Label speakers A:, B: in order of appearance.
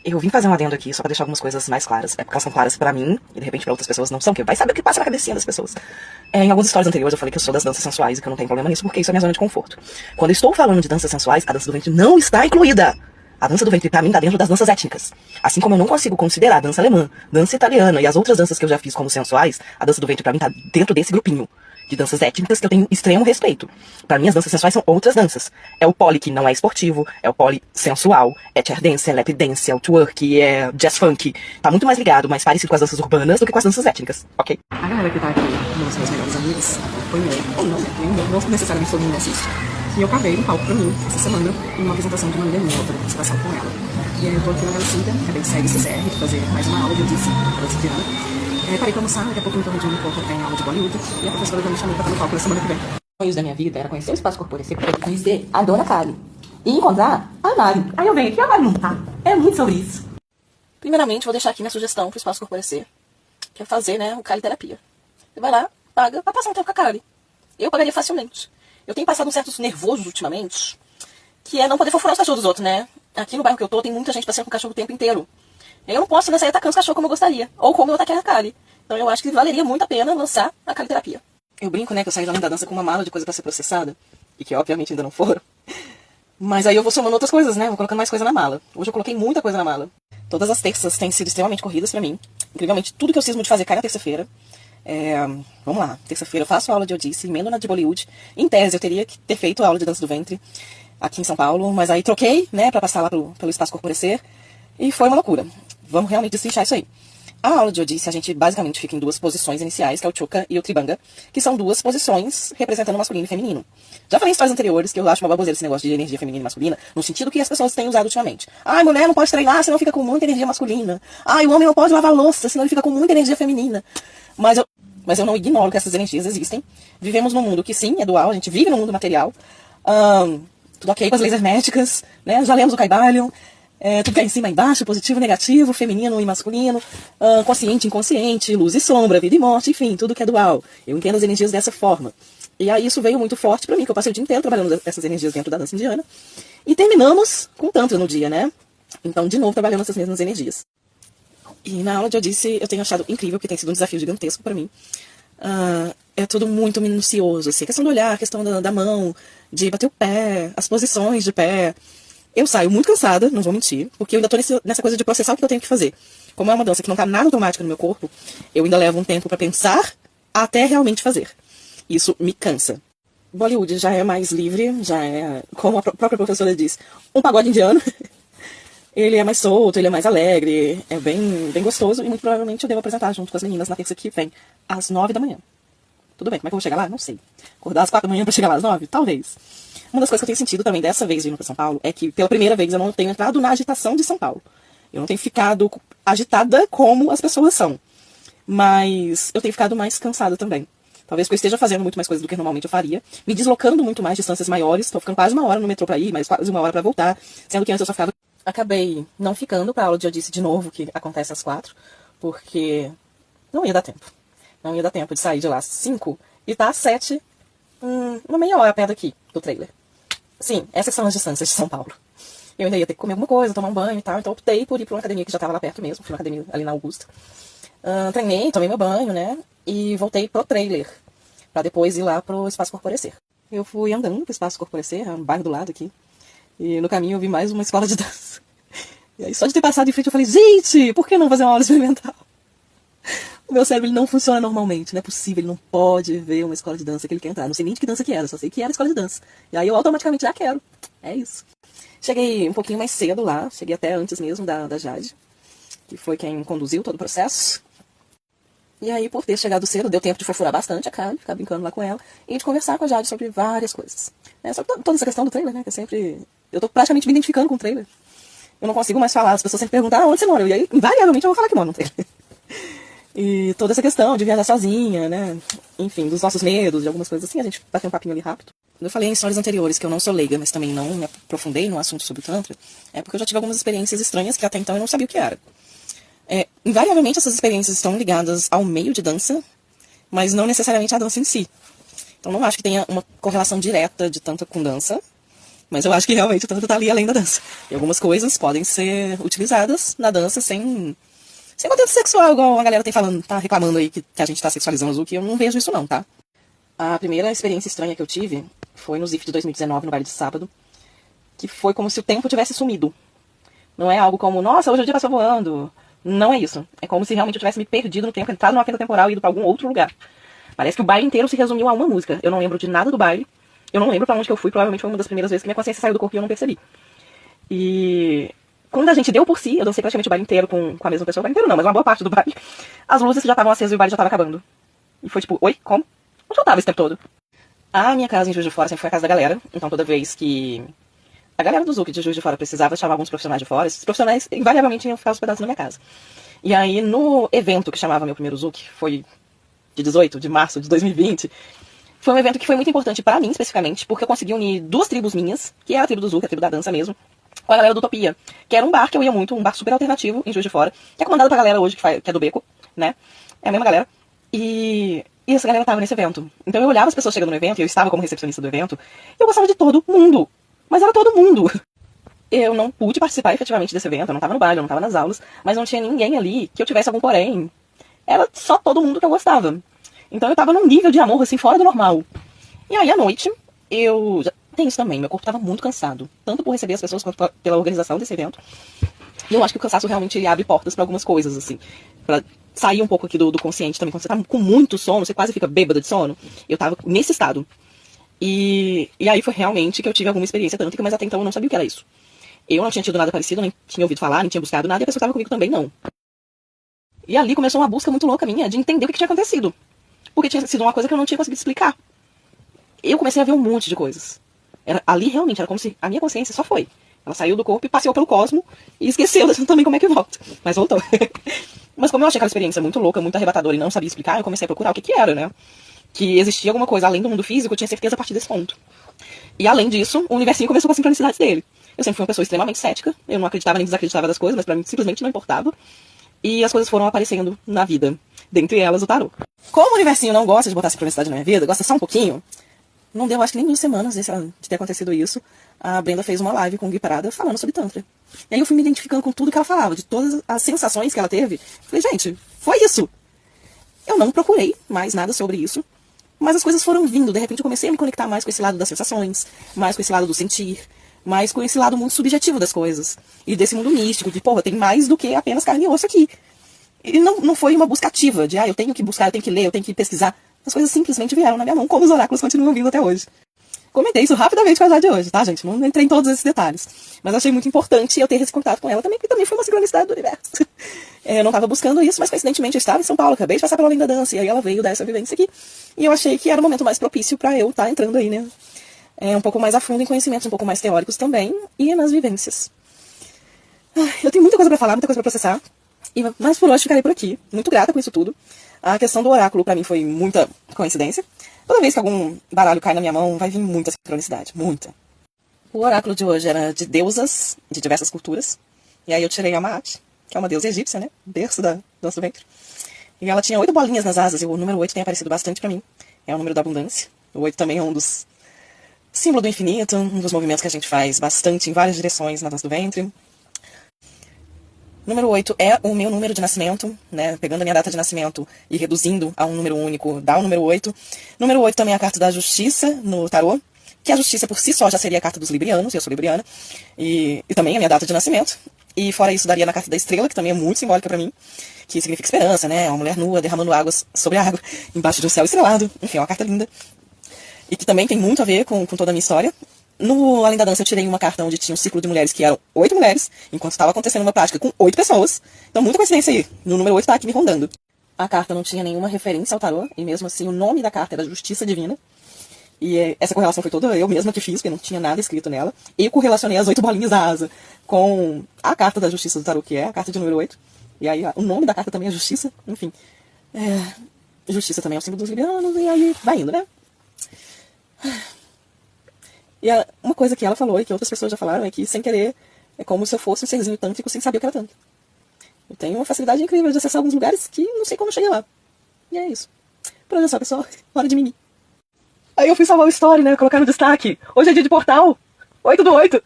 A: Eu vim fazer um adendo aqui só pra deixar algumas coisas mais claras. É porque elas são claras pra mim e de repente pra outras pessoas não são, que vai saber o que passa na cabecinha das pessoas. Em algumas histórias anteriores eu falei que eu sou das danças sensuais e que eu não tenho problema nisso porque isso é minha zona de conforto. Quando eu estou falando de danças sensuais, a dança do ventre não está incluída. A dança do ventre pra mim tá dentro das danças étnicas. Assim como eu não consigo considerar a dança alemã, dança italiana e as outras danças que eu já fiz como sensuais, a dança do ventre pra mim tá dentro desse grupinho de danças étnicas que eu tenho extremo respeito. Pra mim, as danças sensuais são outras danças. É o poly, que não é esportivo, é o poly sensual, é chair dance, é lap dance, é o twerk, é jazz funk. Tá muito mais ligado, mais parecido com as danças urbanas do que com as danças étnicas, ok?
B: A galera que tá aqui, nos meus melhores amigos, acompanhou, não necessariamente todo mundo assiste. E eu paguei um palco pra mim, essa semana, em uma apresentação de uma amiga minha, outra participação com ela. E aí eu tô aqui na Galicida, acabei de sair do CCR, de fazer mais uma aula de audição brasileira. Parei pra almoçar, daqui a pouco eu tô de um pouco tem aula de Bollywood, e a professora já me chamou pra estar no palco na semana que vem.
C: O sonho da minha vida era conhecer o Espaço Corporecer, porque eu queria conhecer a Dona Kali e encontrar a Mari. Aí eu venho aqui, a Mari não tá. É muito sobre isso.
D: Primeiramente, vou deixar aqui minha sugestão pro Espaço Corporecer, que é fazer, né, o Kali Terapia. Você vai lá, paga, pra passar um tempo com a Kali. Eu pagaria facilmente. Eu tenho passado uns certos nervosos ultimamente, que é não poder fofurar os cachorros dos outros, né? Aqui no bairro que eu tô, tem muita gente passeando com o cachorro o tempo inteiro. Eu não posso sair atacando os cachorros como eu gostaria, ou como eu ataquei a Kali. Então eu acho que valeria muito a pena lançar a Kali Terapia. Eu brinco, né, que eu saí da dança com uma mala de coisa pra ser processada, e que obviamente ainda não foram. Mas aí eu vou somando outras coisas, né, vou colocando mais coisa na mala. Hoje eu coloquei muita coisa na mala. Todas as terças têm sido extremamente corridas pra mim. Incrivelmente, tudo que eu cismo de fazer cai na terça-feira. Vamos lá, terça-feira eu faço aula de Odisse, emendo na de Bollywood. Em tese, eu teria que ter feito a aula de dança do ventre aqui em São Paulo, mas aí troquei, né, pra passar lá pelo Espaço Corporecer, e foi uma loucura. Vamos realmente destrinchar isso aí. A aula de Odisse, a gente basicamente fica em duas posições iniciais, que é o Choka e o Tribanga, que são duas posições representando o masculino e feminino. Já falei em histórias anteriores que eu acho uma baboseira esse negócio de energia feminina e masculina, no sentido que as pessoas têm usado ultimamente. Ai, mulher não pode treinar, senão fica com muita energia masculina. Ai, o homem não pode lavar louça, senão ele fica com muita energia feminina. Mas eu não ignoro que essas energias existem. Vivemos num mundo que sim, é dual, a gente vive num mundo material. Tudo ok com as leis herméticas, né? Já lemos o Caibalion. Tudo que é em cima e embaixo, positivo, negativo, feminino e masculino, consciente, inconsciente, luz e sombra, vida e morte, enfim, tudo que é dual. Eu entendo as energias dessa forma. E aí isso veio muito forte pra mim, que eu passei o dia inteiro trabalhando essas energias dentro da dança indiana. E terminamos com Tantra no dia, né? Então, de novo, trabalhando essas mesmas energias. E na aula de Odisse eu tenho achado incrível, porque tem sido um desafio gigantesco pra mim. É tudo muito minucioso, assim, a questão do olhar, a questão da mão, de bater o pé, as posições de pé. Eu saio muito cansada, não vou mentir, porque eu ainda tô nessa coisa de processar o que eu tenho que fazer. Como é uma dança que não tá nada automática no meu corpo, eu ainda levo um tempo pra pensar até realmente fazer. Isso me cansa. Bollywood já é mais livre, já é, como a própria professora diz, um pagode indiano. Ele é mais solto, ele é mais alegre, é bem gostoso e muito provavelmente eu devo apresentar junto com as meninas na terça que vem, às 9 da manhã. Tudo bem, como é que eu vou chegar lá? Não sei. Acordar às 4 da manhã pra chegar lá às 9? Talvez. Uma das coisas que eu tenho sentido também dessa vez vindo pra São Paulo é que pela primeira vez eu não tenho entrado na agitação de São Paulo. Eu não tenho ficado agitada como as pessoas são. Mas eu tenho ficado mais cansada também. Talvez porque eu esteja fazendo muito mais coisas do que normalmente eu faria. Me deslocando muito mais distâncias maiores. Tô ficando quase uma hora no metrô pra ir, mais quase uma hora pra voltar. Sendo que antes eu só ficava... Acabei não ficando pra aula de Odisse de novo, que acontece às 4. Porque não ia dar tempo. Não ia dar tempo de sair de lá às 5 e tá às 7, uma meia hora a pé daqui, do trailer. Sim, essas são as distâncias de São Paulo. Eu ainda ia ter que comer alguma coisa, tomar um banho e tal, então optei por ir pra uma academia que já tava lá perto mesmo, fui uma academia ali na Augusta. Treinei, tomei meu banho, né, e voltei pro trailer, pra depois ir lá pro Espaço Corporecer. Eu fui andando pro Espaço Corporecer, um bairro do lado aqui, e no caminho eu vi mais uma escola de dança. E aí só de ter passado em frente eu falei, gente, por que não fazer uma aula experimental? O meu cérebro ele não funciona normalmente, não é possível, ele não pode ver uma escola de dança que ele quer entrar. Não sei nem de que dança que era, só sei que era escola de dança. E aí eu automaticamente já quero. É isso. Cheguei um pouquinho mais cedo lá, cheguei até antes mesmo da Jade, que foi quem conduziu todo o processo. E aí, por ter chegado cedo, deu tempo de fofurar bastante a Kali, ficar brincando lá com ela, e de conversar com a Jade sobre várias coisas. Sobre toda essa questão do trailer, né, que eu tô praticamente me identificando com o trailer. Eu não consigo mais falar, as pessoas sempre perguntam, onde você mora? E aí, invariavelmente, eu vou falar que moro no trailer. E toda essa questão de viajar sozinha, né? Enfim, dos nossos medos, de algumas coisas assim, a gente bateu um papinho ali rápido. Quando eu falei em histórias anteriores que eu não sou leiga, mas também não me aprofundei no assunto sobre o Tantra, é porque eu já tive algumas experiências estranhas que até então eu não sabia o que era. Invariavelmente essas experiências estão ligadas ao meio de dança, mas não necessariamente à dança em si. Então não acho que tenha uma correlação direta de Tantra com dança,
A: Mas eu acho que realmente o Tantra tá ali além da dança. E algumas coisas podem ser utilizadas na dança sem contexto sexual, igual a galera tá reclamando aí que a gente tá sexualizando o Zouk, eu não vejo isso não, tá? A primeira experiência estranha que eu tive foi no ZIF de 2019, no baile de sábado, que foi como se o tempo tivesse sumido. Não é algo como, nossa, hoje o dia passou voando. Não é isso. É como se realmente eu tivesse me perdido no tempo, entrado numa fenda temporal e ido pra algum outro lugar. Parece que o baile inteiro se resumiu a uma música. Eu não lembro de nada do baile. Eu não lembro pra onde que eu fui. Provavelmente foi uma das primeiras vezes que minha consciência saiu do corpo e eu não percebi. E quando a gente deu por si, eu dancei praticamente o baile inteiro com a mesma pessoa. O baile inteiro não, mas uma boa parte do baile. As luzes já estavam acesas e o baile já tava acabando. E foi tipo, oi? Como? Onde eu tava esse tempo todo? A minha casa em Juiz de Fora sempre foi a casa da galera. Então toda vez que a galera do Zouk de Juiz de Fora precisava chamar alguns profissionais de fora, esses profissionais invariavelmente iam ficar hospedados na minha casa. E aí no evento que chamava meu primeiro Zouk, foi de 18 de março de 2020, foi um evento que foi muito importante pra mim, especificamente, porque eu consegui unir duas tribos minhas, que é a tribo do Zouk, a tribo da dança mesmo, com a galera do Utopia, que era um bar que eu ia muito, um bar super alternativo em Juiz de Fora, que é comandado pra galera hoje, que é do Beco, né? É a mesma galera. E essa galera tava nesse evento. Então eu olhava as pessoas chegando no evento, e eu estava como recepcionista do evento, e eu gostava de todo mundo. Mas era todo mundo. Eu não pude participar efetivamente desse evento, eu não tava no baile, eu não tava nas aulas, mas não tinha ninguém ali que eu tivesse algum porém. Era só todo mundo que eu gostava. Então eu tava num nível de amor, assim, fora do normal. E aí, à noite, tem isso também, meu corpo tava muito cansado. Tanto por receber as pessoas, quanto pela organização desse evento. E eu acho que o cansaço realmente abre portas pra algumas coisas, assim. Pra sair um pouco aqui do consciente também. Quando você tá com muito sono, você quase fica bêbada de sono. Eu tava nesse estado. E aí foi realmente que eu tive alguma experiência tântrica, mas até então eu não sabia o que era isso. Eu não tinha tido nada parecido, nem tinha ouvido falar, nem tinha buscado nada, e a pessoa que estava comigo também não. E ali começou uma busca muito louca minha de entender o que tinha acontecido. Porque tinha sido uma coisa que eu não tinha conseguido explicar. Eu comecei a ver um monte de coisas. Ali realmente era como se a minha consciência só foi. Ela saiu do corpo e passeou pelo cosmo e esqueceu também como é que volta. Mas voltou. Mas como eu achei aquela experiência muito louca, muito arrebatadora e não sabia explicar, eu comecei a procurar o que era, né? Que existia alguma coisa além do mundo físico, eu tinha certeza a partir desse ponto. E além disso, o universinho começou com as sincronicidades dele. Eu sempre fui uma pessoa extremamente cética, eu não acreditava nem desacreditava das coisas, mas pra mim simplesmente não importava. E as coisas foram aparecendo na vida, dentre elas o tarô. Como o universinho não gosta de botar sincronicidade na minha vida, gosta só um pouquinho, não deu acho que nem 2 semanas de ter acontecido isso, a Brenda fez uma live com o Gui Parada falando sobre Tantra. E aí eu fui me identificando com tudo que ela falava, de todas as sensações que ela teve. Falei, gente, foi isso. Eu não procurei mais nada sobre isso, mas as coisas foram vindo. De repente eu comecei a me conectar mais com esse lado das sensações, mais com esse lado do sentir, mais com esse lado muito subjetivo das coisas. E desse mundo místico, de, porra, tem mais do que apenas carne e osso aqui. E não foi uma busca ativa, de, eu tenho que buscar, eu tenho que ler, eu tenho que pesquisar. As coisas simplesmente vieram na minha mão, como os oráculos continuam vindo até hoje. Comentei isso rapidamente com a Jade hoje, tá, gente? Não entrei em todos esses detalhes. Mas achei muito importante eu ter esse contato com ela também, porque também foi uma sincronicidade do universo. Eu não estava buscando isso, mas coincidentemente eu estava em São Paulo, acabei de passar pela Além da Dança, e aí ela veio dar essa vivência aqui. E eu achei que era o momento mais propício pra eu estar entrando aí, né? Um pouco mais a fundo em conhecimentos um pouco mais teóricos também, e nas vivências. Eu tenho muita coisa pra falar, muita coisa pra processar, mas por hoje ficarei por aqui. Muito grata com isso tudo. A questão do oráculo pra mim foi muita coincidência. Toda vez que algum baralho cai na minha mão, vai vir muita sincronicidade, muita. O oráculo de hoje era de deusas de diversas culturas. E aí eu tirei a Maat, que é uma deusa egípcia, né? Berço da dança do ventre. E ela tinha 8 bolinhas nas asas, e o número 8 tem aparecido bastante pra mim. É o número da abundância. O 8 também é um dos símbolos do infinito, um dos movimentos que a gente faz bastante em várias direções na dança do ventre. Número 8 é o meu número de nascimento, né? Pegando a minha data de nascimento e reduzindo a um número único, dá o número 8. Número 8 também é a carta da justiça no tarô, que a justiça por si só já seria a carta dos librianos, e eu sou libriana, e também a minha data de nascimento. E fora isso, daria na carta da estrela, que também é muito simbólica pra mim, que significa esperança, né? Uma mulher nua derramando águas sobre a água, embaixo de um céu estrelado. Enfim, é uma carta linda. E que também tem muito a ver com toda a minha história. No Além da Dança eu tirei uma carta onde tinha um círculo de mulheres que eram 8 mulheres, enquanto estava acontecendo uma prática com 8 pessoas. Então muita coincidência aí. No número 8 tá aqui me rondando. A carta não tinha nenhuma referência ao tarô, e mesmo assim o nome da carta era Justiça Divina. E essa correlação foi toda eu mesma que fiz, porque não tinha nada escrito nela. Eu correlacionei as 8 bolinhas da asa com a carta da Justiça do tarô, que é a carta de número 8. E aí o nome da carta também é Justiça, enfim. Justiça também é o símbolo dos librianos, e aí vai indo, né? E uma coisa que ela falou e que outras pessoas já falaram é que, sem querer, é como se eu fosse um serzinho tântrico sem saber o que era tanto. Eu tenho uma facilidade incrível de acessar alguns lugares que não sei como cheguei lá. E é isso. Por hoje é só, pessoal. Hora de mimir. Aí eu fui salvar o story, né? Colocar no destaque. Hoje é dia de portal. 8 do 8.